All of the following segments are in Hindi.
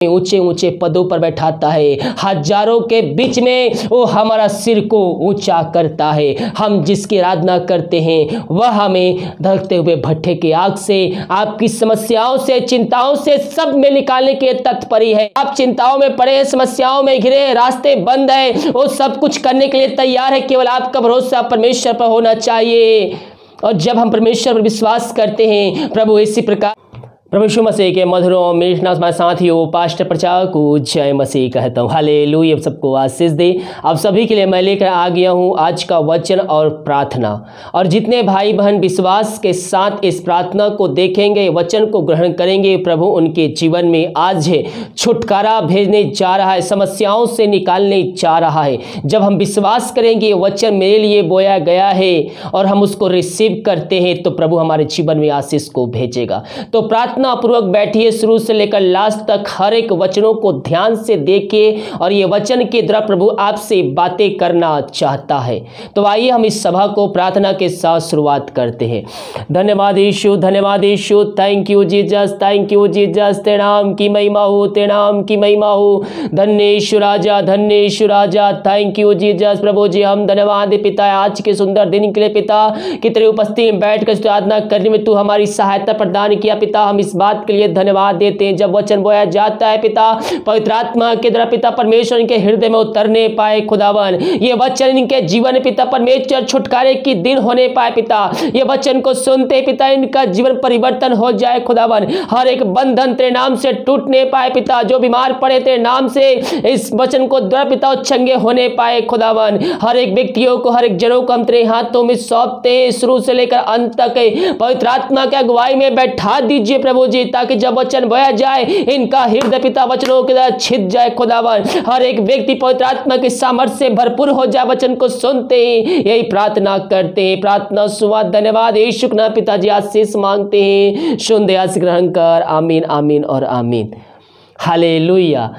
ऊंचे ऊंचे पदों पर बैठाता है, हजारों के बीच में वो हमारा सिर को ऊंचा करता है। हम जिसकी आराधना करते हैं वह हमें धड़कते हुए भट्ठे की आग से, आपकी समस्याओं से, चिंताओं से सब में निकालने के तत्परी है। आप चिंताओं में पड़े हैं, समस्याओं में घिरे हैं, रास्ते बंद है, वो सब कुछ करने के लिए तैयार है। केवल आपका भरोसा परमेश्वर पर होना चाहिए। और जब हम परमेश्वर पर विश्वास करते हैं, प्रभु इसी प्रकार प्रभु यीशु मसीह के मधुरों मीठ नाम हमारे साथियों पास्टर प्रचार को जय मसीह कहता हूँ। हालेलुया, सबको आशीष दे। आप सभी के लिए मैं लेकर आ गया हूँ आज का वचन और प्रार्थना। और जितने भाई बहन विश्वास के साथ इस प्रार्थना को देखेंगे, वचन को ग्रहण करेंगे, प्रभु उनके जीवन में आज छुटकारा भेजने जा रहा है, समस्याओं से निकालने जा रहा है। जब हम विश्वास करेंगे वचन मेरे लिए बोया गया है और हम उसको रिसीव करते हैं तो प्रभु हमारे जीवन में आशीष को भेजेगा। तो प्रार्थना पूर्वक बैठिए, शुरू से लेकर लास्ट तक हर एक वचनों को ध्यान से देखिए और ये वचन के द्वारा प्रभु आपसे बातें करना चाहता है। तो आइए हम इस सभा को प्रार्थना के साथ शुरुआत करते हैं। धन्यवाद यीशु, धन्यवाद Yeshu, thank you Jesus, thank you Jesus. तेरे नाम की महिमा हो, तेरे नाम की महिमा हो। धन्य यीशु राजा, धन्य यीशु राजा, थैंक यू जीसस। प्रभु जी हम धन्यवाद पिता आज के सुंदर दिन के लिए पिता कि तेरी उपस्थिति में बैठकर आराधना करने में तू हमारी सहायता प्रदान किया पिता। हम इस बात के लिए धन्यवाद देते हैं। जब वचन बोया जाता है पिता, पवित्र आत्मा के द्वारा पिता परमेश्वर इनके हृदय में उतरने पाए खुदावन। ये वचन इनके जीवन पिता परमेश्वर छुटकारे की दिन होने पाए पिता। ये वचन को सुनते पिता इनका जीवन परिवर्तन हो जाए खुदावन। हर एक बंधन तेरे नाम से टूटने पाए पिता। जो बीमार पड़े तेरे नाम से इस वचन को द्वारा पिता चंगे होने पाए खुदावन। हर एक व्यक्तियों को, हर एक जनों को हम तेरे हाथों में सौंपते हैं, शुरू से लेकर अंत तक पवित्र आत्मा के अगुवाई में बैठा दीजिए प्रभु जी, ताकि जब वचन बोया जाए इनका हृदय पिता वचनों के द्वारा छिद जाए खुदावन। हर एक व्यक्ति पवित्र आत्मा की सामर्थ्य से भरपूर हो जाए वचन को सुनते ही। यही प्रार्थना करते हैं, प्रार्थना सुवा धन्यवाद यीशु के नाम पिताजी आशीष मांगते हैं। सुन दे आशीष ग्रहण कर, आमीन आमीन और आमीन। Hallelujah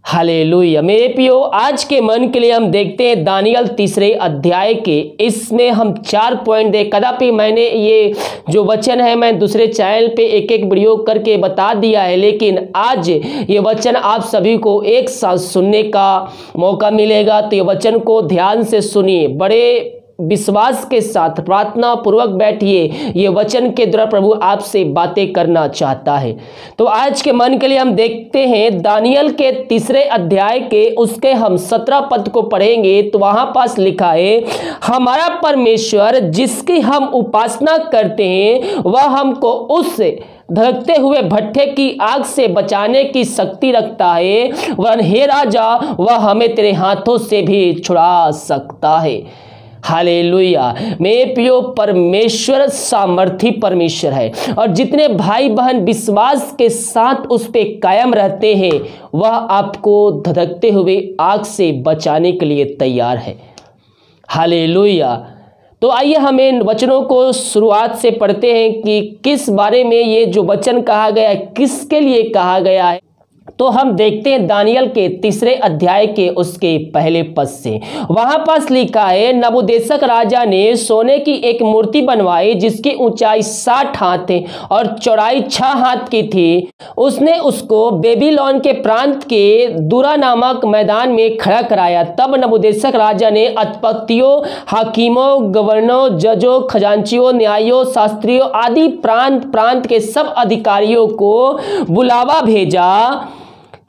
hallelujah. मेरे प्रियो आज के मन के लिए हम देखते हैं दानियल तीसरे अध्याय के। इसमें हम 4 पॉइंट देख, कदापि मैंने ये जो वचन है मैं दूसरे चैनल पे एक एक वीडियो करके बता दिया है, लेकिन आज ये वचन आप सभी को एक साथ सुनने का मौका मिलेगा। तो ये वचन को ध्यान से सुनिए, बड़े विश्वास के साथ प्रार्थना पूर्वक बैठिए। ये वचन के द्वारा प्रभु आपसे बातें करना चाहता है। तो आज के मन के लिए हम देखते हैं दानियल के तीसरे अध्याय के उसके हम 17 पद को पढ़ेंगे। तो वहां पास लिखा है, हमारा परमेश्वर जिसकी हम उपासना करते हैं वह हमको उस धड़कते हुए भट्ठे की आग से बचाने की शक्ति रखता है, वरन हे राजा वह हमें तेरे हाथों से भी छुड़ा सकता है। हालेलुया। मेरे प्रियो परमेश्वर सामर्थी परमेश्वर है और जितने भाई बहन विश्वास के साथ उस पे कायम रहते हैं वह आपको धधकते हुए आग से बचाने के लिए तैयार है। हालेलुया। तो आइए हम इन वचनों को शुरुआत से पढ़ते हैं कि किस बारे में ये जो वचन कहा गया है, किसके लिए कहा गया है। तो हम देखते हैं दानियल के तीसरे अध्याय के उसके पहले पद से। वहां पास लिखा है, नबूकदनेस्सर राजा ने सोने की एक मूर्ति बनवाई जिसकी ऊंचाई 60 हाथ और चौड़ाई 6 हाथ की थी। उसने उसको बेबीलोन के प्रांत के दूरा नामक मैदान में खड़ा कराया। तब नबूकदनेस्सर राजा ने अधिपतियों, हाकिमों, गवर्नरों, जजों, खजांचियों, न्यायियों, शास्त्रियों आदि प्रांत प्रांत के सब अधिकारियों को बुलावा भेजा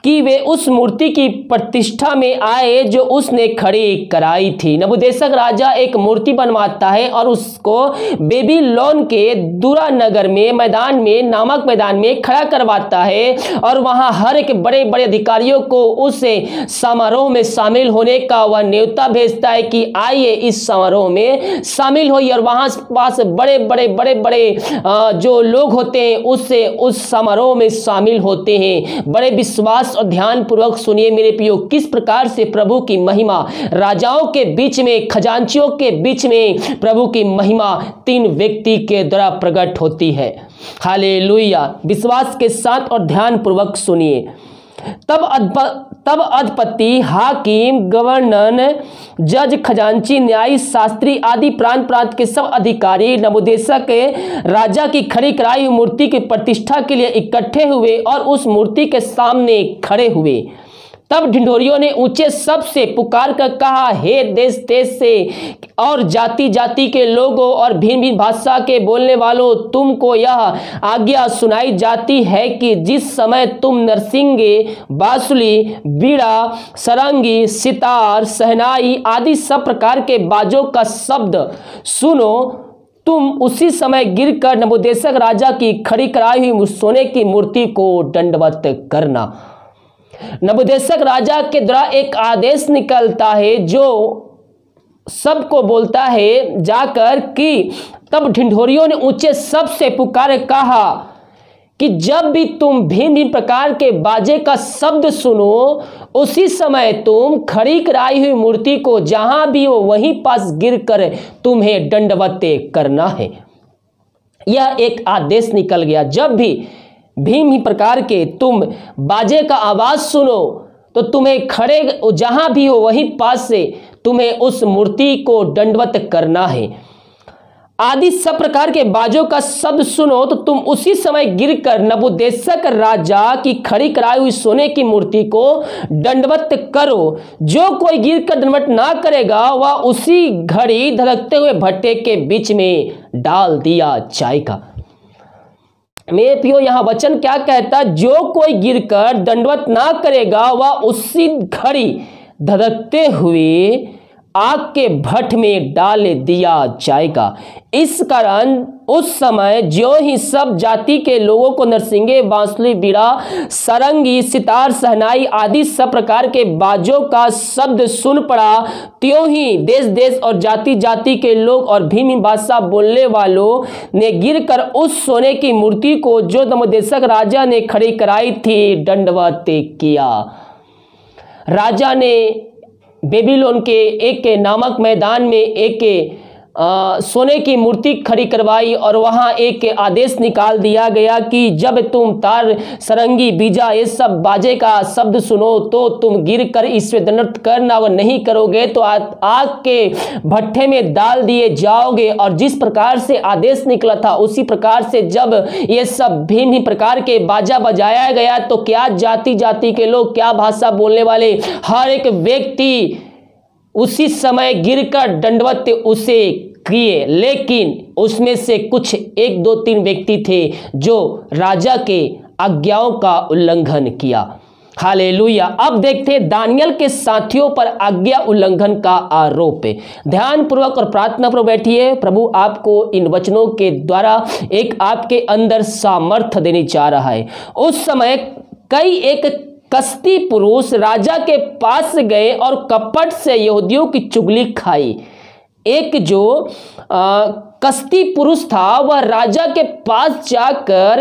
कि वे उस मूर्ति की प्रतिष्ठा में आए जो उसने खड़ी कराई थी। नबूकदनेस्सर राजा एक मूर्ति बनवाता है और उसको बेबीलोन के दूरा नगर में नामक मैदान में खड़ा करवाता है और वहां हर एक बड़े बड़े अधिकारियों को उस समारोह में शामिल होने का वह न्योता भेजता है कि आइए इस समारोह में शामिल होइए। और वहां पास बड़े बड़े जो लोग होते हैं उस समारोह में शामिल होते हैं। बड़े विश्वास और ध्यान पूर्वक सुनिए मेरे प्रियो, किस प्रकार से प्रभु की महिमा राजाओं के बीच में, खजांचियों के बीच में प्रभु की महिमा 3 व्यक्ति के द्वारा प्रकट होती है। हालेलुया। विश्वास के साथ और ध्यान पूर्वक सुनिए। तब अधिपति, हाकिम, गवर्नर, जज, खजांची, न्यायी, शास्त्री आदि प्रांत प्रांत के सब अधिकारी नबूकदनेस्सर के राजा की खड़ी कराई हुई मूर्ति की प्रतिष्ठा के लिए इकट्ठे हुए और उस मूर्ति के सामने खड़े हुए। तब ढिंढोरियों ने ऊंचे शब्द से पुकार कर कहा, हे देश देश से और जाति जाति के लोगों और भिन्न भिन्न भाषा के बोलने वालों, तुमको यह आज्ञा सुनाई जाती है कि जिस समय तुम नरसिंगे, बांसुरी, बीड़ा, सरंगी, सितार, शहनाई आदि सब प्रकार के बाजों का शब्द सुनो, तुम उसी समय गिरकर नबूकदनेस्सर राजा की खड़ी कराई हुई सोने की मूर्ति को दंडवत करना। नबूकदनेस्सर राजा के द्वारा एक आदेश निकलता है जो सबको बोलता है जाकर कि तब ढिंढोरियों ने ऊंचे शब्द से पुकार कहा कि जब भी तुम भिन्न भिन्न प्रकार के बाजे का शब्द सुनो, उसी समय तुम खड़ी कराई हुई मूर्ति को जहां भी हो वहीं पास गिरकर तुम्हें दंडवत करना है। यह एक आदेश निकल गया। जब भी भिन्न प्रकार के तुम बाजे का आवाज सुनो तो तुम्हें खड़े जहां भी हो वहीं पास से तुम्हें उस मूर्ति को दंडवत करना है। आदि सब प्रकार के बाजों का शब्द सुनो तो तुम उसी समय गिरकर नबूकदनेस्सर राजा की खड़ी कराई हुई सोने की मूर्ति को दंडवत करो। जो कोई गिरकर दंडवत ना करेगा वह उसी घड़ी धड़कते हुए भट्टे के बीच में डाल दिया जाएगा। मेरे प्रियो, यहाँ वचन क्या कहता है? जो कोई गिरकर दंडवत ना करेगा वह उसी घड़ी धड़कते हुए आग के भट्ट में डाल दिया जाएगा। इस कारण उस समय जो ही सब जाति के लोगों को नरसिंगे, बांसुरी, बीड़ा, सरंगी, सितार, शहनाई आदि सब प्रकार के बाजों का शब्द सुन पड़ा, त्यों ही देश देश और जाति जाति के लोग और भिन्न भाषा बोलने वालों ने गिरकर उस सोने की मूर्ति को जो नबूकदनेस्सर राजा ने खड़ी कराई थी दंडवत किया। राजा ने बेबीलोन के एक नामक मैदान में एक सोने की मूर्ति खड़ी करवाई और वहां एक आदेश निकाल दिया गया कि जब तुम तार, सरंगी, बीजा ये सब बाजे का शब्द सुनो तो तुम गिरकर इसमें दंडवत करना, व नहीं करोगे तो आग के भट्ठे में डाल दिए जाओगे। और जिस प्रकार से आदेश निकला था उसी प्रकार से जब ये सब भिन्न प्रकार के बाजा बजाया गया तो क्या जाति जाति के लोग, क्या भाषा बोलने वाले, हर एक व्यक्ति उसी समय गिरकर दंडवत उसे किए। लेकिन उसमें से कुछ 1, 2, 3 व्यक्ति थे जो राजा के आज्ञाओं का उल्लंघन किया। हालेलुया। अब देखते हैं दानियल के साथियों पर आज्ञा उल्लंघन का आरोप है। ध्यानपूर्वक और प्रार्थना पर बैठिए। प्रभु आपको इन वचनों के द्वारा एक आपके अंदर सामर्थ्य देने जा रहा है। उस समय कई एक कसदी पुरुष राजा के पास गए और कपट से यहूदियों की चुगली खाई। एक जो कसदी पुरुष था वह राजा के पास जाकर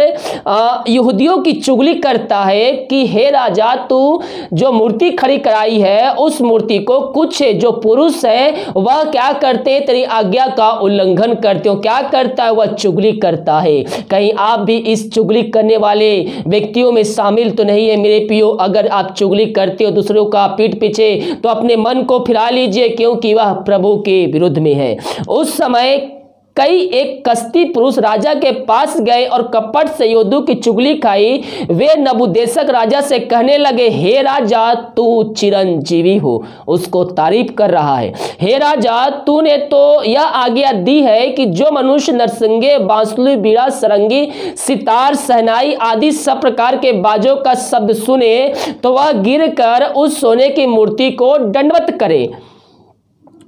यहूदियों की चुगली करता है कि हे राजा, तू जो मूर्ति खड़ी कराई है उस मूर्ति को कुछ जो पुरुष है वह क्या करते हैं, तेरी आज्ञा का उल्लंघन करते हो। क्या करता है? वह चुगली करता है। कहीं आप भी इस चुगली करने वाले व्यक्तियों में शामिल तो नहीं है मेरे प्रियो? अगर आप चुगली करते हो दूसरों का पीठ पीछे तो अपने मन को फिरा लीजिए, क्योंकि वह प्रभु के विरुद्ध में है। उस समय कई एक कसदी पुरुष राजा के पास गए और कपट से यहूदियों की चुगली खाई। वे नबूकदनेस्सर राजा से कहने लगे, हे राजा, तू चिरंजीवी हो। उसको तारीफ कर रहा है। हे राजा, तूने तो यह आज्ञा दी है कि जो मनुष्य नरसिंगे, बांसुरी, बीड़ा, सरंगी, सितार, शहनाई आदि सब प्रकार के बाजों का शब्द सुने तो वह गिरकर उस सोने की मूर्ति को दंडवत करे,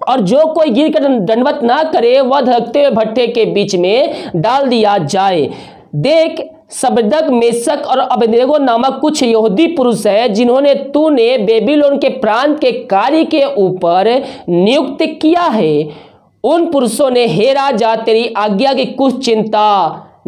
और जो कोई गिरकर दंडवत ना करे वह धड़कते हुए भट्ठे के बीच में डाल दिया जाए। देख, शद्रक, मेशक और अबेदनगो नामक कुछ यहूदी पुरुष है जिन्होंने तूने बेबीलोन के प्रांत के कार्य के ऊपर नियुक्त किया है। उन पुरुषों ने हे राजा तेरी आज्ञा की कुछ चिंता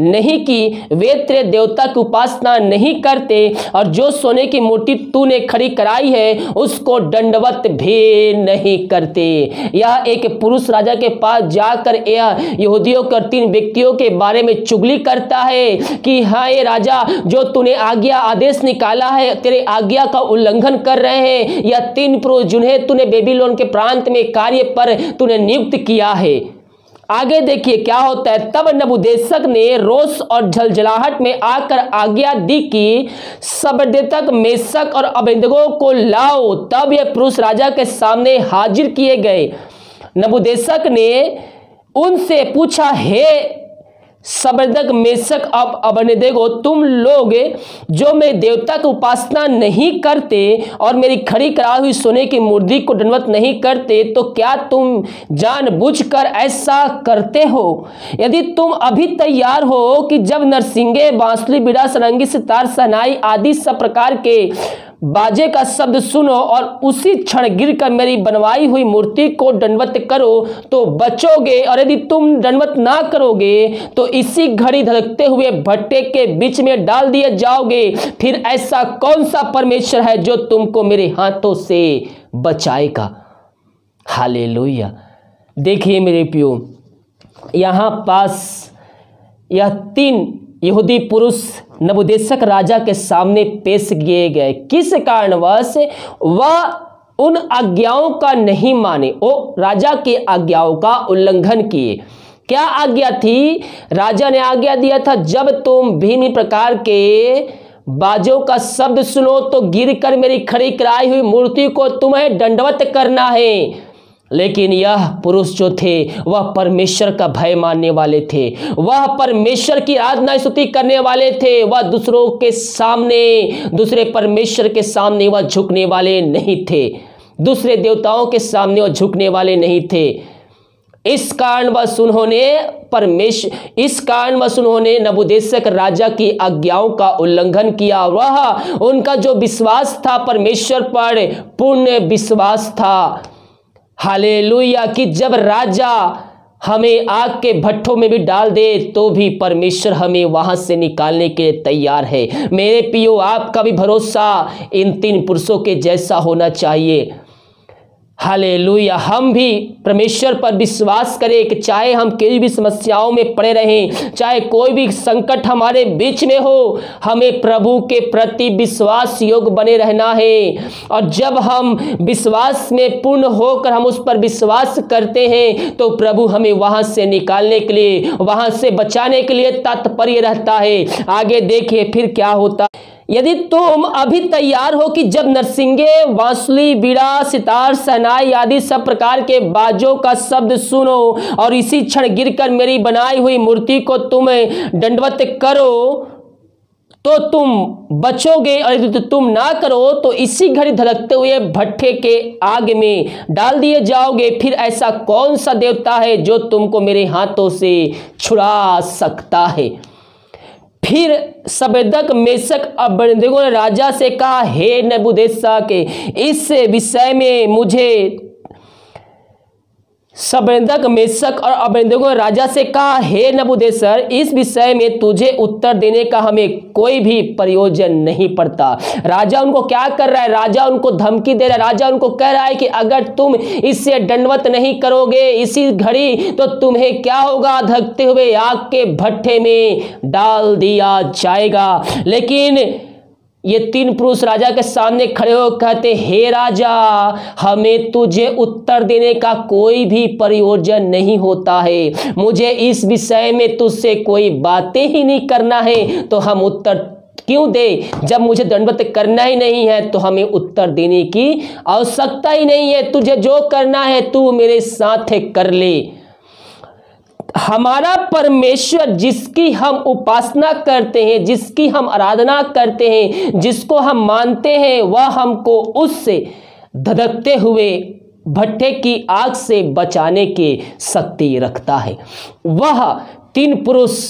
नहीं की, वे तेरे देवता की उपासना नहीं करते और जो सोने की मूर्ति तूने खड़ी कराई है उसको दंडवत भी नहीं करते। यह एक पुरुष राजा के पास जाकर यह यहूदियों के 3 व्यक्तियों के बारे में चुगली करता है कि हाँ ये राजा, जो तूने आज्ञा आदेश निकाला है तेरे आज्ञा का उल्लंघन कर रहे हैं। यह 3 पुरुष जिन्हें तूने बेबीलोन के प्रांत में कार्य पर तूने नियुक्त किया है। आगे देखिए क्या होता है। तब नबूकदनेस्सर ने रोष और झलझलाहट में आकर आज्ञा दी कि शद्रक, मेशक और अबेदनगो को लाओ। तब ये पुरुष राजा के सामने हाजिर किए गए। नबूकदनेस्सर ने उनसे पूछा, हे शद्रक, मेशक और अबेदनगो, तुम लोग जो मेरे देवता की उपासना नहीं करते और मेरी खड़ी कराई हुई सोने की मूर्ति को दंडवत नहीं करते, तो क्या तुम जानबूझकर ऐसा करते हो? यदि तुम अभी तैयार हो कि जब नरसिंगे, बांसुरी, बीड़ा, सारंगी, सितार, शहनाई आदि सब प्रकार के बाजे का शब्द सुनो और उसी क्षण गिरकर मेरी बनवाई हुई मूर्ति को दंडवत करो तो बचोगे, और यदि तुम दंडवत ना करोगे तो इसी घड़ी धड़कते हुए भट्टे के बीच में डाल दिए जाओगे। फिर ऐसा कौन सा परमेश्वर है जो तुमको मेरे हाथों से बचाएगा? हालेलुया। देखिए मेरे प्रियो, यहाँ पास यह 3 यहूदी पुरुष नबूकदनेस्सर राजा के सामने पेश किए गए। किस कारणवश? वह उन आज्ञाओं का नहीं माने, वो राजा की आज्ञाओं का उल्लंघन किए। क्या आज्ञा थी? राजा ने आज्ञा दिया था, जब तुम भिन्न प्रकार के बाजों का शब्द सुनो तो गिरकर मेरी खड़ी कराई हुई मूर्ति को तुम्हें दंडवत करना है। लेकिन यह पुरुष जो थे वह परमेश्वर का भय मानने वाले थे, वह परमेश्वर की आराधना स्तुति करने वाले थे। वह दूसरों के सामने, दूसरे परमेश्वर के सामने वह झुकने वाले नहीं थे, दूसरे देवताओं के सामने वह झुकने वाले नहीं थे। इस कारणवश उन्होंने नबूकदनेस्सर राजा की आज्ञाओं का उल्लंघन किया। वह उनका जो विश्वास था परमेश्वर पर पूर्ण विश्वास था। हालेलुया। कि जब राजा हमें आग के भट्ठों में भी डाल दे तो भी परमेश्वर हमें वहां से निकालने के लिए तैयार है। मेरे प्रियो, आपका भी भरोसा इन 3 पुरुषों के जैसा होना चाहिए। हालेलुया। हम भी परमेश्वर पर विश्वास करें कि चाहे हम किसी भी समस्याओं में पड़े रहें, चाहे कोई भी संकट हमारे बीच में हो, हमें प्रभु के प्रति विश्वास योग्य बने रहना है। और जब हम विश्वास में पूर्ण होकर हम उस पर विश्वास करते हैं तो प्रभु हमें वहां से निकालने के लिए, वहां से बचाने के लिए तत्पर रहता है। आगे देखिए फिर क्या होता। यदि तुम अभी तैयार हो कि जब नरसिंगे, बांसुरी, बीड़ा, सितार, शहनाई आदि सब प्रकार के बाजों का शब्द सुनो और इसी क्षण गिरकर मेरी बनाई हुई मूर्ति को तुम दंडवत करो तो तुम बचोगे, और यदि तुम ना करो तो इसी घड़ी धड़कते हुए भट्ठे के आग में डाल दिए जाओगे। फिर ऐसा कौन सा देवता है जो तुमको मेरे हाथों से छुड़ा सकता है? फिर शद्रक, मेशक और अबेदनगो ने राजा से कहा, हे नबूकदनेस्सर के इस विषय में मुझे शद्रक, मेशक और अबेदनगो ने राजा से कहा, हे नबूकदनेस्सर, इस विषय में तुझे उत्तर देने का हमें कोई भी प्रयोजन नहीं पड़ता। राजा उनको क्या कर रहा है? राजा उनको धमकी दे रहा है। राजा उनको कह रहा है कि अगर तुम इससे दंडवत नहीं करोगे इसी घड़ी तो तुम्हें क्या होगा? धकते हुए आग के भट्ठे में डाल दिया जाएगा। लेकिन ये 3 पुरुष राजा के सामने खड़े हो कहते, हे राजा, हमें तुझे उत्तर देने का कोई भी प्रयोजन नहीं होता है। मुझे इस विषय में तुझसे कोई बातें ही नहीं करना है तो हम उत्तर क्यों दे? जब मुझे दंडवत करना ही नहीं है तो हमें उत्तर देने की आवश्यकता ही नहीं है। तुझे जो करना है तू मेरे साथ कर ले। हमारा परमेश्वर जिसकी हम उपासना करते हैं, जिसकी हम आराधना करते हैं, जिसको हम मानते हैं, वह हमको उससे धधकते हुए भट्ठे की आग से बचाने की शक्ति रखता है। वह 3 पुरुष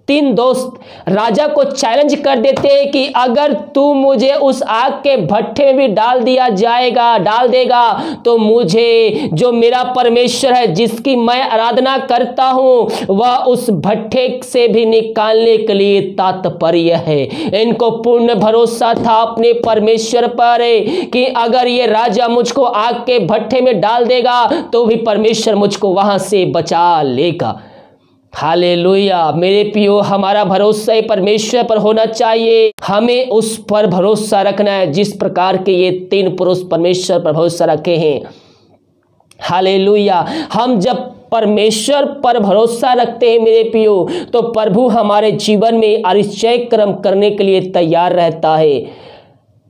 तीन दोस्त राजा को चैलेंज कर देते हैं कि अगर तू मुझे उस आग के भट्ठे में भी डाल देगा तो मुझे जो मेरा परमेश्वर है जिसकी मैं आराधना करता हूं वह उस भट्ठे से भी निकालने के लिए तात्पर्य है। इनको पूर्ण भरोसा था अपने परमेश्वर पर कि अगर ये राजा मुझको आग के भट्ठे में डाल देगा तो भी परमेश्वर मुझको वहां से बचा लेगा। हालेलुया। मेरे प्रियो, हमारा भरोसा परमेश्वर पर होना चाहिए। हमें उस पर भरोसा रखना है जिस प्रकार के ये तीन पुरुष परमेश्वर पर भरोसा रखे हैं। हालेलुया। हम जब परमेश्वर पर भरोसा रखते हैं मेरे प्रियो, तो प्रभु हमारे जीवन में आश्चर्य कर्म करने के लिए तैयार रहता है।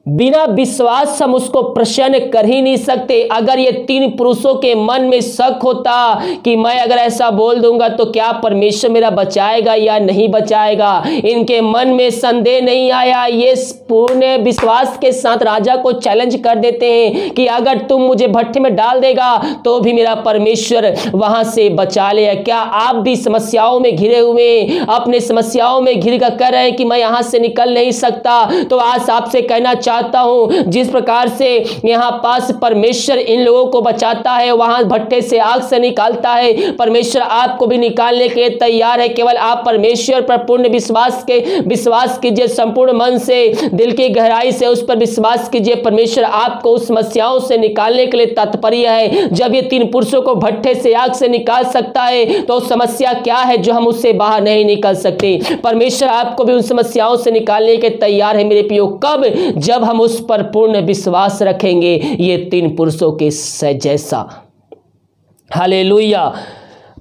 बिना विश्वास हम उसको प्रसन्न कर ही नहीं सकते। अगर ये तीन पुरुषों के मन में शक होता कि मैं अगर ऐसा बोल दूंगा तो क्या परमेश्वर मेरा बचाएगा या नहीं बचाएगा, इनके मन में संदेह नहीं आया। ये पूर्ण विश्वास के साथ राजा को चैलेंज कर देते हैं कि अगर तुम मुझे भट्ठे में डाल देगा तो भी मेरा परमेश्वर वहां से बचा ले। क्या आप भी समस्याओं में घिरे हुए, अपने समस्याओं में घिर कर कह रहे हैं कि मैं यहां से निकल नहीं सकता, तो आज आपसे कहना चाहता हूं, जिस प्रकार से यहां पास परमेश्वर इन लोगों को बचाता है, वहां भट्ठे से आग से निकालता है, परमेश्वर आपको भी निकालने के लिए तैयार है। केवल आप परमेश्वर पर पूर्ण विश्वास कीजिए, संपूर्ण मन से, दिल की गहराई से उस पर विश्वास कीजिए। परमेश्वर आपको उस समस्याओं से निकालने के लिए तात्पर्य है। जब ये तीन पुरुषों को भट्ठे से आग से निकाल सकता है तो समस्या क्या है जो हम उससे बाहर नहीं निकल सकते। परमेश्वर आपको भी उन समस्याओं से निकालने के तैयार है मेरे प्रियो। कब? जब हम उस पर पूर्ण विश्वास रखेंगे, ये तीन पुरुषों के जैसा। हालेलुया।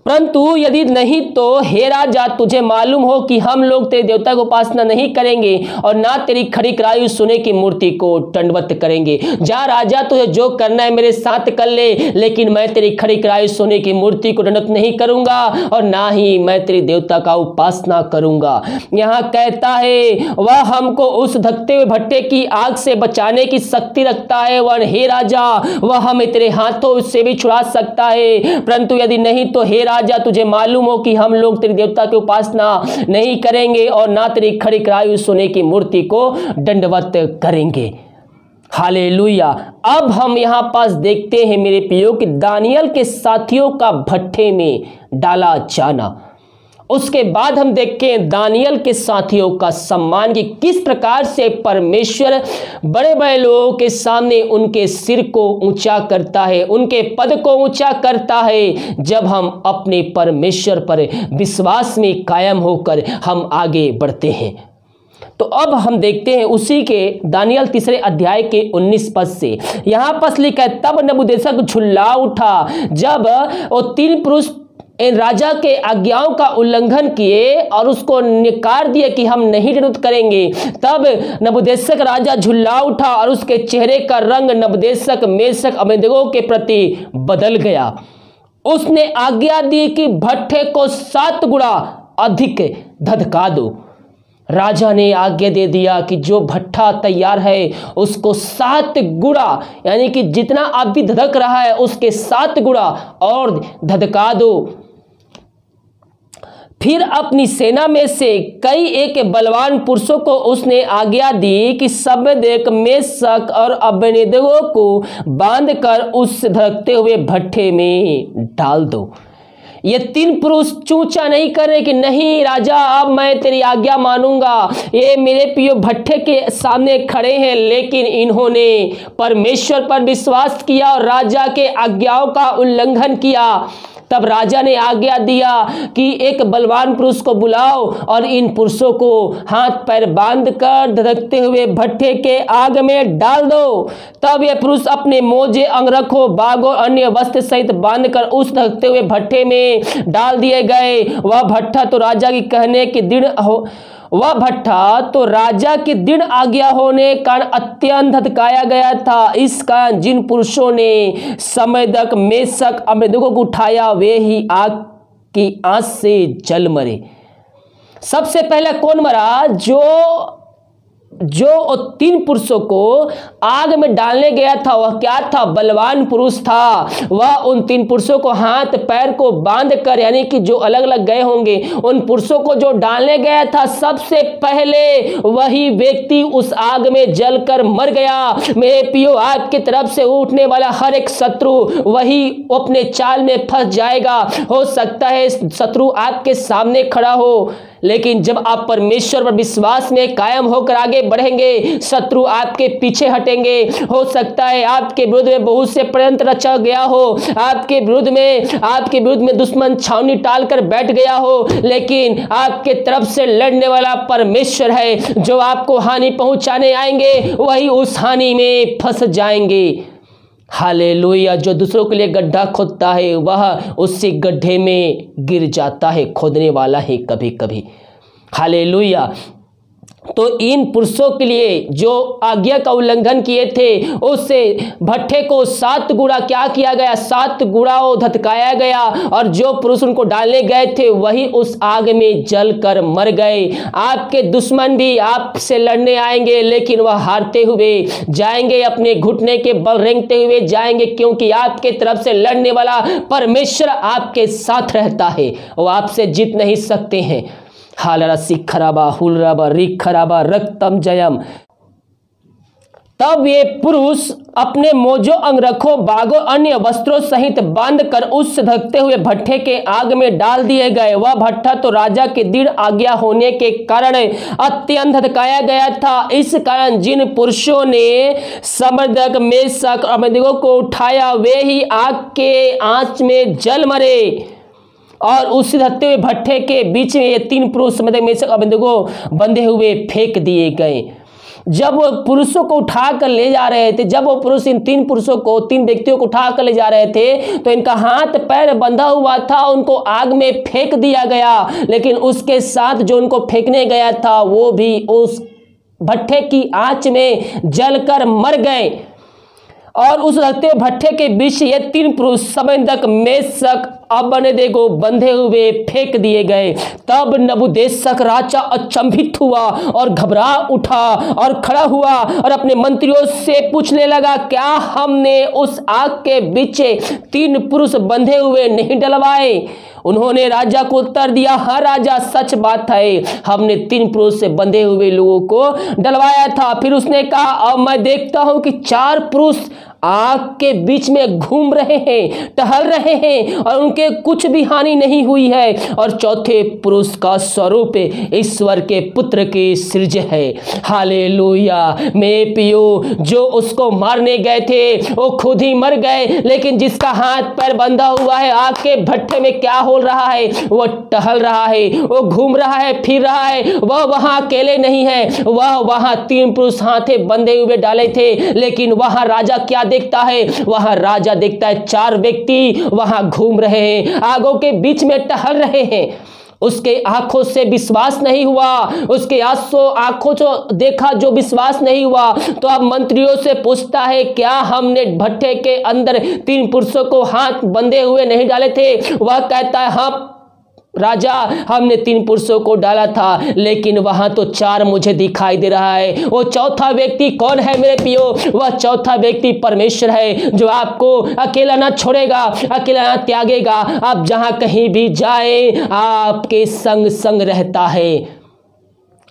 परंतु यदि नहीं तो हे राजा, तुझे मालूम हो कि हम लोग तेरे देवता को उपासना नहीं करेंगे और ना तेरी खड़ी कराई सोने की मूर्ति को दंडवत करेंगे। जा राजा, तुझे जो करना है मेरे साथ कर ले, लेकिन मैं तेरी खड़ी कराई सोने की मूर्ति को दंडवत नहीं करूंगा और ना ही मैं तेरी देवता का उपासना करूंगा। यहाँ कहता है वह हमको उस धकते हुए भट्टे की आग से बचाने की शक्ति रखता है। वह हे राजा, वह हमें तेरे हाथों से भी छुड़ा सकता है। परंतु यदि नहीं तो हे राजा, तुझे मालूम हो कि हम लोग तेरे देवता की उपासना नहीं करेंगे और ना तेरी खड़ी कराई हुई सोने की मूर्ति को दंडवत करेंगे। हालेलुया। अब हम यहां पास देखते हैं मेरे प्रियो कि दानियल के साथियों का भट्ठे में डाला जाना। उसके बाद हम देखें दानियल के साथियों का सम्मान कि किस प्रकार से परमेश्वर बड़े बड़े लोगों के सामने उनके सिर को ऊंचा करता है, उनके पद को ऊंचा करता है, जब हम अपने परमेश्वर पर विश्वास में कायम होकर हम आगे बढ़ते हैं। तो अब हम देखते हैं उसी के दानियल 3 अध्याय के 19 पद से। यहां पर लिखा है, तब नबूकदनेस्सर झुल्ला उठा जब वो तीन पुरुष इन राजा के आज्ञाओं का उल्लंघन किए और उसको निकार दिए कि हम नहीं दंडवत करेंगे। तब नबूकदनेस्सर राजा झुल्ला उठा और उसके चेहरे का रंग नबूकदनेस्सर, मेशक, अबेदनगो के प्रति बदल गया। उसने आज्ञा दी कि भट्ठे को 7 गुणा अधिक धधका दो। राजा ने आज्ञा दे दिया कि जो भट्ठा तैयार है उसको 7 गुणा, यानी कि जितना आप भी धधक रहा है उसके 7 गुणा और धधका दो। फिर अपनी सेना में से कई एक बलवान पुरुषों को उसने आज्ञा दी कि शद्रक, मेशक और अबेदनगो को बांधकर उस धधकते हुए भट्ठे में डाल दो। ये तीन पुरुष चूचा नहीं कर रहे कि नहीं राजा अब मैं तेरी आज्ञा मानूंगा। ये मेरे प्रियो भट्ठे के सामने खड़े हैं, लेकिन इन्होंने परमेश्वर पर विश्वास किया और राजा के आज्ञाओं का उल्लंघन किया। तब राजा ने आज्ञा दिया कि एक बलवान पुरुष को बुलाओ और इन पुरुषों को हाथ पैर बांधकर धधकते हुए भट्ठे के आग में डाल दो। तब ये पुरुष अपने मोजे, अंगरखों, बाग और अन्य वस्त्र सहित बांधकर उस धधकते हुए भट्ठे में डाल दिए गए। वह भट्ठा तो राजा की दृढ़ आज्ञा होने कारण अत्यंत धधकाया गया था। इस कारण जिन पुरुषों ने शद्रक, मेशक, अबेदनगो को उठाया वे ही आग की आंच से जल मरे। सबसे पहले कौन मरा? जो जो 3 पुरुषों को आग में डालने गया था वह क्या था? बलवान पुरुष था। वह उन 3 पुरुषों को हाथ पैर को बांध कर, यानी कि जो अलग अलग गए होंगे, उन पुरुषों को जो डालने गया था, सबसे पहले वही व्यक्ति उस आग में जलकर मर गया। मेरे प्रियो, आपकी तरफ से उठने वाला हर एक शत्रु वही अपने चाल में फंस जाएगा। हो सकता है शत्रु आपके सामने खड़ा हो, लेकिन जब आप परमेश्वर पर विश्वास में कायम होकर आगे बढ़ेंगे, शत्रु आपके पीछे हटेंगे। हो सकता है आपके विरुद्ध में बहुत से षड्यंत्र रचा गया हो, आपके विरुद्ध में दुश्मन छावनी टालकर बैठ गया हो, लेकिन आपके तरफ से लड़ने वाला परमेश्वर है। जो आपको हानि पहुंचाने आएंगे वही उस हानि में फंस जाएंगे। हालेलुया। जो दूसरों के लिए गड्ढा खोदता है वह उसी गड्ढे में गिर जाता है, खोदने वाला है कभी कभी। हालेलुया। तो इन पुरुषों के लिए जो आज्ञा का उल्लंघन किए थे, उससे भट्ठे को 7 गुणा क्या किया गया? 7 गुणा धधकाया गया, और जो पुरुष उनको डालने गए थे वही उस आग में जलकर मर गए। आपके दुश्मन भी आपसे लड़ने आएंगे, लेकिन वह हारते हुए जाएंगे, अपने घुटने के बल रेंगते हुए जाएंगे, क्योंकि आपके तरफ से लड़ने वाला परमेश्वर आपके साथ रहता है। वो आपसे जीत नहीं सकते हैं। हालरा सिखराबा हुलराबा रिखराबा रक्तम जयम। तब ये पुरुष अपने मोजो अंगरखों बागों अन्य वस्त्रों सहित बांधकर उस धकते हुए भट्ठे के आग में डाल दिए गए। वह भट्ठा तो राजा की दृढ़ आज्ञा होने के कारण अत्यंत धधकाया गया था। इस कारण जिन पुरुषों ने समर्दक मेशक और अबेदनगो को उठाया, वे ही आग के आंच में जल मरे। और उस धकते हुए भट्ठे के बीच में ये 3 पुरुष मेशक अबेदनगो बंधे हुए फेंक दिए गए। जब वो पुरुषों को उठा कर ले जा रहे थे, जब वो पुरुष इन 3 पुरुषों को, 3 व्यक्तियों को उठा कर ले जा रहे थे, तो इनका हाथ पैर बंधा हुआ था, उनको आग में फेंक दिया गया। लेकिन उसके साथ जो उनको फेंकने गया था वो भी उस भट्ठे की आंच में जलकर मर गए। और उस रखते हुए भट्ठे के बीच ये 3 पुरुष समंदक मेशक अबेदनगो बंधे हुए फेंक दिए गए। तब नबूकदनेस्सर राजा अचंभित हुआ और घबरा उठा और खड़ा हुआ और अपने मंत्रियों से पूछने लगा, क्या हमने उस आग के बीच 3 पुरुष बंधे हुए नहीं डलवाए? उन्होंने राजा को उत्तर दिया, हाँ राजा, सच बात है, हमने 3 पुरुष से बंधे हुए लोगों को डलवाया था। फिर उसने कहा, अब मैं देखता हूं कि 4 पुरुष आग के बीच में घूम रहे हैं, टहल रहे हैं, और उनके कुछ भी हानि नहीं हुई है, और चौथे पुरुष का स्वरूप ईश्वर के पुत्र की सृज है। हालेलुया। मेरे प्रियो, जो उसको मारने गए थे वो खुद ही मर गए, लेकिन जिसका हाथ पैर बंधा हुआ है, आग के भट्ठे में क्या हो रहा है? वो टहल रहा है, वो घूम रहा है, फिर रहा है। वह वहां अकेले नहीं है, वह वहां 3 पुरुष हाथे बंधे हुए डाले थे, लेकिन वहां राजा क्या देखता है? वहां राजा देखता है 4 व्यक्ति वहां घूम रहे हैं, आगों के बीच में टहल रहे हैं। उसके आंखों से विश्वास नहीं हुआ, उसके आंखों से देखा जो विश्वास नहीं हुआ। तो अब मंत्रियों से पूछता है, क्या हमने भट्ठे के अंदर 3 पुरुषों को हाथ बंधे हुए नहीं डाले थे? वह कहता है, हाँ राजा, हमने 3 पुरुषों को डाला था, लेकिन वहां तो 4 मुझे दिखाई दे रहा है। वो चौथा व्यक्ति कौन है मेरे प्रियो? वह चौथा व्यक्ति परमेश्वर है, जो आपको अकेला ना छोड़ेगा, अकेला ना त्यागेगा। आप जहां कहीं भी जाए आपके संग संग रहता है।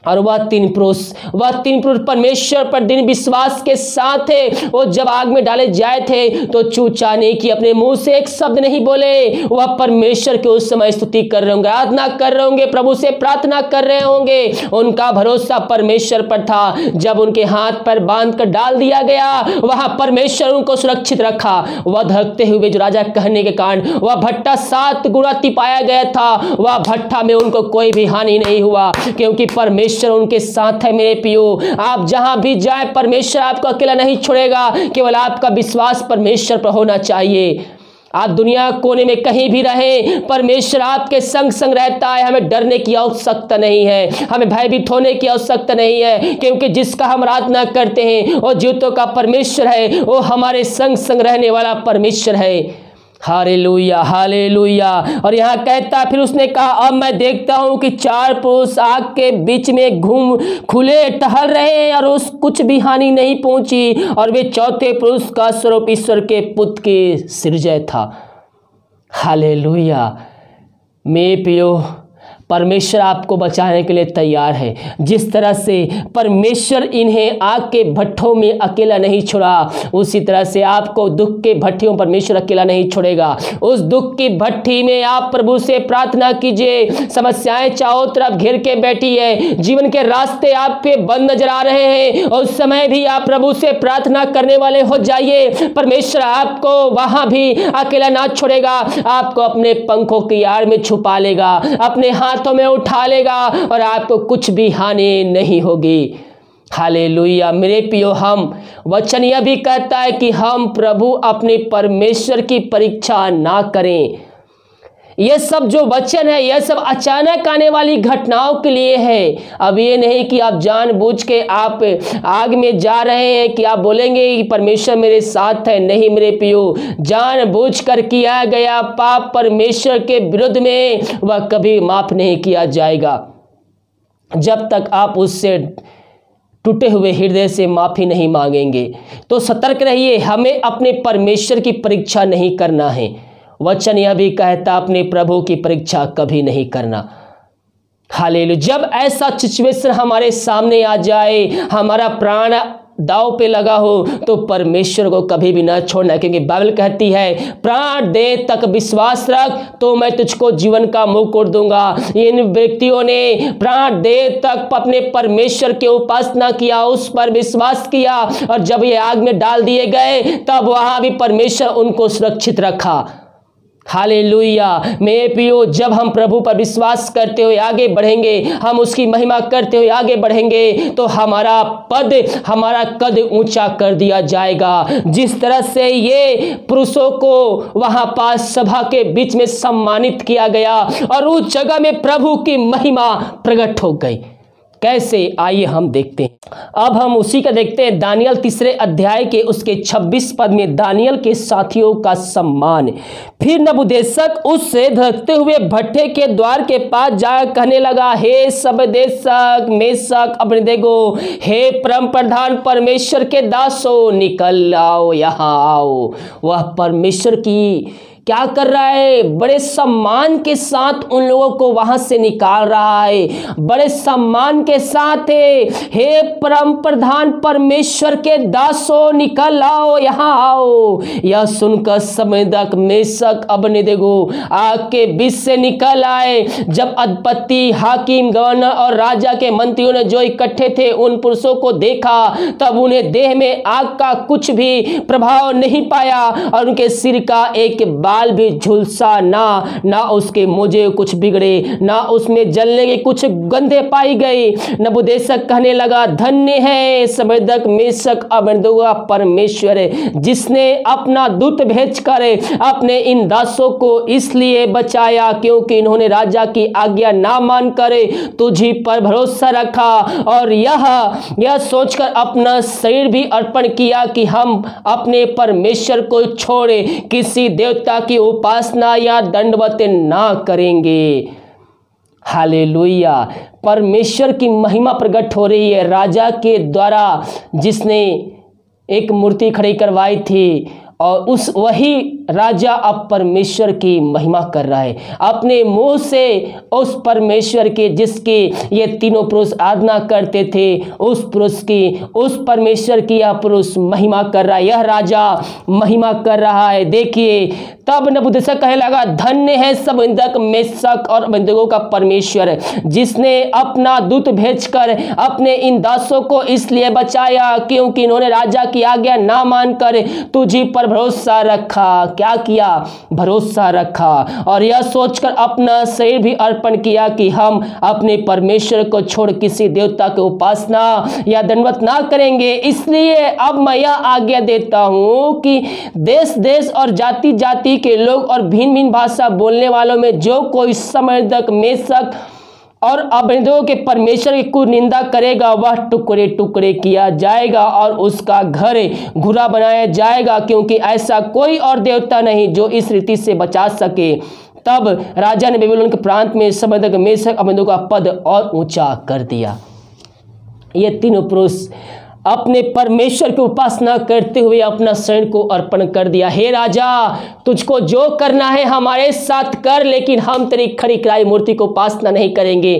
और वह 3 पुरुष परमेश्वर पर दृढ़ विश्वास के साथ है। वो जब आग में डाले जाए थे तो चूचाने की अपने मुंह से एक शब्द नहीं बोले। वह परमेश्वर के उस समय स्तुति कर रहे होंगे, आराधना कर रहे होंगे, प्रभु से प्रार्थना कर रहे होंगे। उनका भरोसा परमेश्वर पर था। जब उनके हाथ पर बांध कर डाल दिया गया, वहां परमेश्वर उनको सुरक्षित रखा। वह धकते हुए जो राजा कहने के कारण वह भट्टा 7 गुणा तिपाया गया था। वह भट्टा में उनको कोई भी हानि नहीं हुआ, क्योंकि परमेश्वर उनके साथ है। मेरे प्रियो, आप जहां भी जाए परमेश्वर आपको अकेला नहीं छोड़ेगा। केवल आपका विश्वास परमेश्वर पर होना चाहिए। आप दुनिया कोने में कहीं भी रहे, परमेश्वर आपके संग संग रहता है। हमें डरने की आवश्यकता नहीं है, हमें भयभीत होने की आवश्यकता नहीं है, क्योंकि जिसका हम आराधना करते हैं वो जीवितों का परमेश्वर है, वो हमारे संग संग रहने वाला परमेश्वर है। Hallelujah, hallelujah. और यहाँ कहता, फिर उसने कहा, अब मैं देखता हूँ कि 4 पुरुष आग के बीच में खुले टहल रहे हैं और उस कुछ भी हानि नहीं पहुंची, और वे चौथे पुरुष का स्वरूप ईश्वर के पुत्र की सृजय था। हालेलुया। मेरे प्रियो, परमेश्वर आपको बचाने के लिए तैयार है। जिस तरह से परमेश्वर इन्हें आग के भट्ठों में अकेला नहीं छोड़ा, उसी तरह से आपको दुख के भट्ठियों में परमेश्वर अकेला नहीं छोड़ेगा। उस दुख की भट्ठी में आप प्रभु से प्रार्थना कीजिए। समस्याएं चारों तरफ घेर के बैठी है, जीवन के रास्ते आप पे बंद नजर आ रहे हैं, और उस समय भी आप प्रभु से प्रार्थना करने वाले हो जाइए। परमेश्वर आपको वहां भी अकेला ना छोड़ेगा, आपको अपने पंखों की आड़ में छुपा लेगा, अपने हाथों में उठा लेगा, और आपको कुछ भी हानि नहीं होगी। हालेलुया। मेरे प्रियो, हम वचन यह भी कहता है कि हम प्रभु अपने परमेश्वर की परीक्षा ना करें। यह सब जो वचन है, यह सब अचानक आने वाली घटनाओं के लिए है। अब ये नहीं कि आप जानबूझ के आप आग में जा रहे हैं कि आप बोलेंगे कि परमेश्वर मेरे साथ है। नहीं मेरे प्रियो, जानबूझ कर किया गया पाप परमेश्वर के विरुद्ध में वह कभी माफ नहीं किया जाएगा, जब तक आप उससे टूटे हुए हृदय से माफी नहीं मांगेंगे। तो सतर्क रहिए, हमें अपने परमेश्वर की परीक्षा नहीं करना है। वचन यह भी कहता, अपने प्रभु की परीक्षा कभी नहीं करना। हालेलुया। जब ऐसा सिचुएशन हमारे सामने आ जाए, हमारा प्राण दाव पे लगा हो, तो परमेश्वर को कभी भी ना छोड़ना, क्योंकि बाइबल कहती है, प्राण दे तक विश्वास रख तो मैं तुझको जीवन का मुकुट दूंगा। इन व्यक्तियों ने प्राण दे तक अपने परमेश्वर की उपासना किया, उस पर विश्वास किया, और जब ये आग में डाल दिए गए तब वहां भी परमेश्वर उनको सुरक्षित रखा। हालेलुया। मेरे प्रियो, जब हम प्रभु पर विश्वास करते हुए आगे बढ़ेंगे, हम उसकी महिमा करते हुए आगे बढ़ेंगे, तो हमारा हमारा कद ऊंचा कर दिया जाएगा। जिस तरह से ये पुरुषों को वहां पास सभा के बीच में सम्मानित किया गया, और उस जगह में प्रभु की महिमा प्रकट हो गई। कैसे, आइए हम देखते हैं। अब हम उसी का देखते हैं, दानियल 3 अध्याय के उसके 26 पद में दानियल के साथियों का सम्मान। फिर नबूकदनेस्सर उससे धड़कते हुए भट्ठे के द्वार के पास जाकर कहने लगा, हे शद्रक मेशक अबेदनगो, हे परम प्रधान परमेश्वर के दासों, निकल आओ, यहाँ आओ। वह परमेश्वर की क्या कर रहा है? बड़े सम्मान के साथ उन लोगों को वहां से निकाल रहा है, बड़े सम्मान के साथ है, हे परम प्रधान परमेश्वर के दासों, निकल आओ, यहाँ आओ। यह सुनकर शद्रक मेशक अबेदनगो आग के बीच से निकल आए। जब अधिपति, हाकिम, गवर्नर और राजा के मंत्रियों ने जो इकट्ठे थे उन पुरुषों को देखा, तब उन्हें देह में आग का कुछ भी प्रभाव नहीं पाया, और उनके सिर का एक बाल भी झुलसा ना उसके मोजे कुछ बिगड़े, ना उसमें जलने की कुछ गंधे पाई गई। नबूकदनेस्सर कहने लगा, धन्य है शद्रक मेशक अबेदनगो परमेश्वर, जिसने अपना दूत भेजकर अपने इन दासों को इसलिए बचाया क्योंकि इन्होंने राजा की आज्ञा ना मानकर तुझी पर भरोसा रखा, और यह सोचकर अपना शरीर भी अर्पण किया कि हम अपने परमेश्वर को छोड़े किसी देवता की उपासना या दंडवत ना करेंगे। हालेलुया। परमेश्वर की महिमा प्रकट हो रही है राजा के द्वारा, जिसने एक मूर्ति खड़ी करवाई थी, और वही राजा अब परमेश्वर की महिमा कर रहा है अपने मुंह से। उस परमेश्वर के जिसकी ये तीनों पुरुष आराधना करते थे, उस परमेश्वर की यह पुरुष महिमा कर रहा है, यह राजा महिमा कर रहा है। देखिए, तब नबूकदनेस्सर कहने लगा, धन्य है शद्रक मेशक और अबेदनगो का परमेश्वर, जिसने अपना दूत भेजकर अपने इन दासों को इसलिए बचाया क्योंकि इन्होंने राजा की आज्ञा ना मानकर तुझी पर भरोसा रखा। क्या किया? भरोसा रखा, और यह सोचकर अपना शरीर भी अर्पण किया कि हम अपने परमेश्वर को छोड़ किसी देवता की उपासना या दंडवत ना करेंगे। इसलिए अब मैं यह आज्ञा देता हूं कि देश देश और जाति जाति के लोग और भिन्न भिन्न भाषा बोलने वालों में जो कोई शद्रक मेशक और अबेदों के परमेश्वर की कुनिंदा करेगा वह टुकड़े टुकड़े किया जाएगा और उसका घर घुरा बनाया जाएगा, क्योंकि ऐसा कोई और देवता नहीं जो इस रीति से बचा सके। तब राजा ने बेबीलोन के प्रांत में शद्रक मेशक अबेदों का पद और ऊंचा कर दिया। ये तीनों पुरुष अपने परमेश्वर की उपासना करते हुए अपना शरीर को अर्पण कर दिया। हे राजा, तुझको जो करना है हमारे साथ कर, लेकिन हम तेरी खड़ी खड़ाई मूर्ति को उपासना नहीं करेंगे,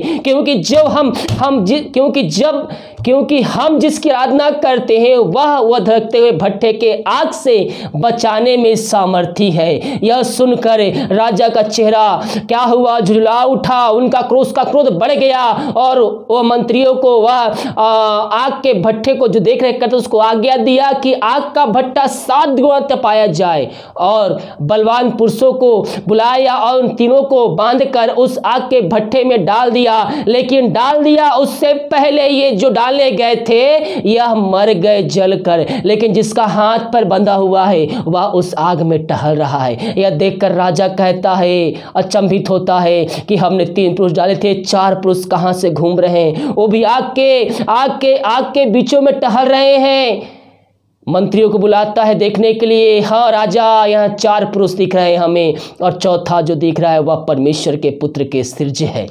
क्योंकि हम जिसकी आराधना करते हैं वह धड़कते हुए भट्ठे के आग से बचाने में सामर्थी है। यह सुनकर राजा का चेहरा क्या हुआ, झुलसा उठा, उनका क्रोध बढ़ गया और वह मंत्रियों को वह आग के भट्ठे को जो देख रेख करते उसको आज्ञा दिया कि आग का भट्टा 7 गुना तपाया जाए, और बलवान पुरुषों को बुलाया और उन तीनों को बांधकर उस आग के भट्ठे में डाल दिया। लेकिन डाल दिया उससे पहले ये जो डाले गए थे यह मर गए जलकर, लेकिन जिसका हाथ पर बंधा हुआ है वह उस आग में टहल रहा है। यह देखकर राजा कहता है, अचंभित होता है कि हमने 3 पुरुष डाले थे, 4 पुरुष कहां से घूम रहे हैं, वो भी आग के बीचों में टहल रहे हैं। मंत्रियों को बुलाता है देखने के लिए। हाँ राजा, यहाँ 4 पुरुष दिख रहे हैं हमें, और चौथा जो दिख रहा है वह परमेश्वर के पुत्र के सिरजे है।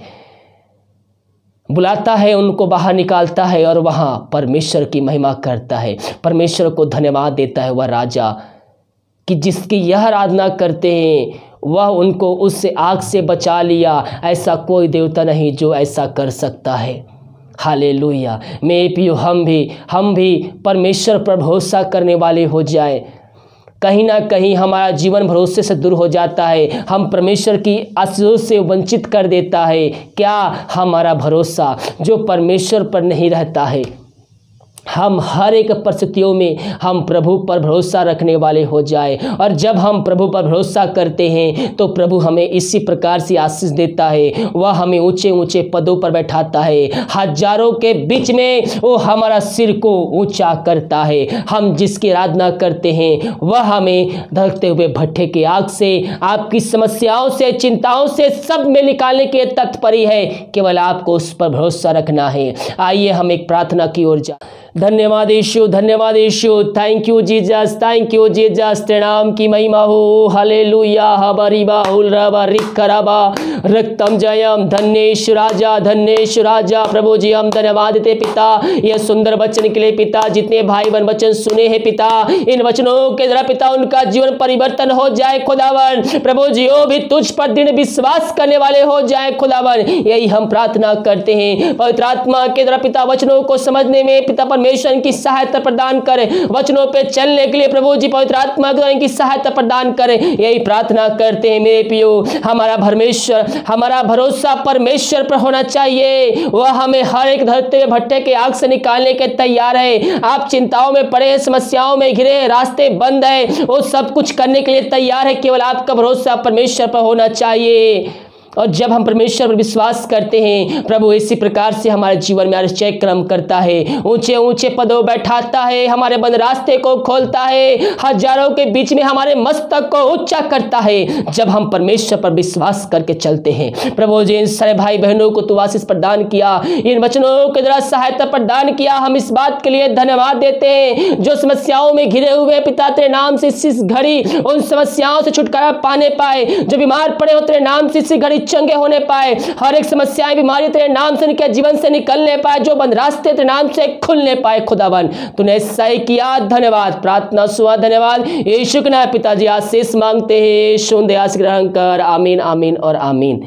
बुलाता है, उनको बाहर निकालता है और वहां परमेश्वर की महिमा करता है, परमेश्वर को धन्यवाद देता है वह राजा कि जिसकी यह आराधना करते हैं वह उनको उस आग से बचा लिया। ऐसा कोई देवता नहीं जो ऐसा कर सकता है। हालेलुया। मेरे प्रियो, हम भी परमेश्वर पर भरोसा करने वाले हो जाए। कहीं ना कहीं हमारा जीवन भरोसे से दूर हो जाता है, हम परमेश्वर की आशीषों से वंचित कर देता है। क्या हमारा भरोसा जो परमेश्वर पर नहीं रहता है। हम हर एक परिस्थितियों में हम प्रभु पर भरोसा रखने वाले हो जाए, और जब हम प्रभु पर भरोसा करते हैं तो प्रभु हमें इसी प्रकार से आशीष देता है। वह हमें ऊंचे ऊंचे पदों पर बैठाता है, हजारों के बीच में वो हमारा सिर को ऊंचा करता है। हम जिसकी आराधना करते हैं वह हमें धड़कते हुए भट्ठे की आग से, आपकी समस्याओं से, चिंताओं से सब में निकालने के तत्पर है। केवल आपको उस पर भरोसा रखना है। आइए हम एक प्रार्थना की ओर जा। धन्यवाद यीशु, धन्यवाद Yeshu, thank you Jesus, thank you Jesus, तेरे नाम की महिमा हो। हालेलुया। हबरिबा हुलरबा रिकरबा रक्तम जयम। धन्येश राजा, धन्येश राजा। प्रभु जी हम धन्यवाद देते पिता यह सुंदर वचन के लिए पिता। जितने भाई बहन वचन सुने हैं पिता, इन वचनों के द्वारा पिता उनका जीवन परिवर्तन हो जाए खुदावन। प्रभु जी वो भी तुझ पर दृढ़ विश्वास करने वाले हो जाए खुदावन। यही हम प्रार्थना करते हैं। पवित्र आत्मा के द्वारा पिता वचनों को समझने में पिता परमेश्वर की सहायता प्रदान करे, वचनों पे चलने के लिए प्रभु जी पवित्र आत्मा की सहायता प्रदान करे। यही प्रार्थना करते हैं मेरे प्रियो। हमारा भरोसा परमेश्वर पर होना चाहिए। वह हमें हर एक धरते हुए भट्टे के आग से निकालने के तैयार है। आप चिंताओं में पड़े हैं, समस्याओं में घिरे हैं, रास्ते बंद है, वो सब कुछ करने के लिए तैयार है। केवल आपका भरोसा परमेश्वर पर होना चाहिए। और जब हम परमेश्वर पर विश्वास करते हैं प्रभु इसी प्रकार से हमारे जीवन में आश्चर्य कर्म करता है, ऊंचे ऊंचे पदों बैठाता है, हमारे बंद रास्ते को खोलता है, हजारों के बीच में हमारे मस्तक को ऊंचा करता है। जब हम परमेश्वर पर विश्वास करके चलते हैं प्रभु जी इन सारे भाई बहनों को तू आशीष प्रदान किया, इन वचनों के द्वारा सहायता प्रदान किया। हम इस बात के लिए धन्यवाद देते हैं। जो समस्याओं में घिरे हुए पिता तेरे नाम से इस घड़ी उन समस्याओं से छुटकारा पाने पाए। जो बीमार पड़े हो तेरे नाम से इस घड़ी चंगे होने पाए। हर एक समस्याएं बीमारी तेरे नाम से निकल जीवन से निकलने पाए। जो बंद रास्ते तेरे नाम से खुलने पाए खुदावन। तूने ऐसा ही किया। धन्यवाद। प्रार्थना सुना। धन्यवाद यीशु के नाम पिताजी आशीष मांगते हैं। सुन आशीष ग्रहण कर। आमीन आमीन और आमीन।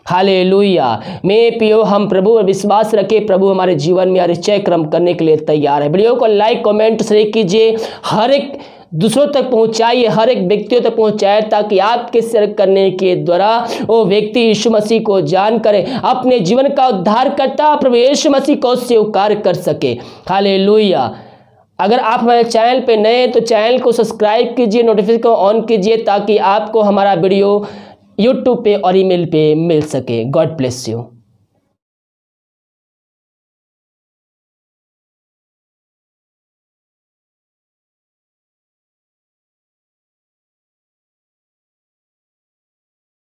हालेलुया। मैं पियो हम प्रभु पर विश्वास रखे। प्रभु हमारे जीवन में आश्चर्य कर्म करने के लिए तैयार है। वीडियो को लाइक कमेंट शेयर कीजिए। हर एक दूसरों तक पहुंचाइए, हर एक व्यक्तियों तक पहुंचाए, ताकि आपके शेयर करने के द्वारा वो व्यक्ति यीशु मसीह को जान करे, अपने जीवन का उद्धार करता प्रभु यीशु मसीह को स्वीकार कर सके। हालेलुया। अगर आप हमारे चैनल पे नए हैं तो चैनल को सब्सक्राइब कीजिए, नोटिफिकेशन को ऑन कीजिए, ताकि आपको हमारा वीडियो यूट्यूब पे और ईमेल पे मिल सके। God bless you.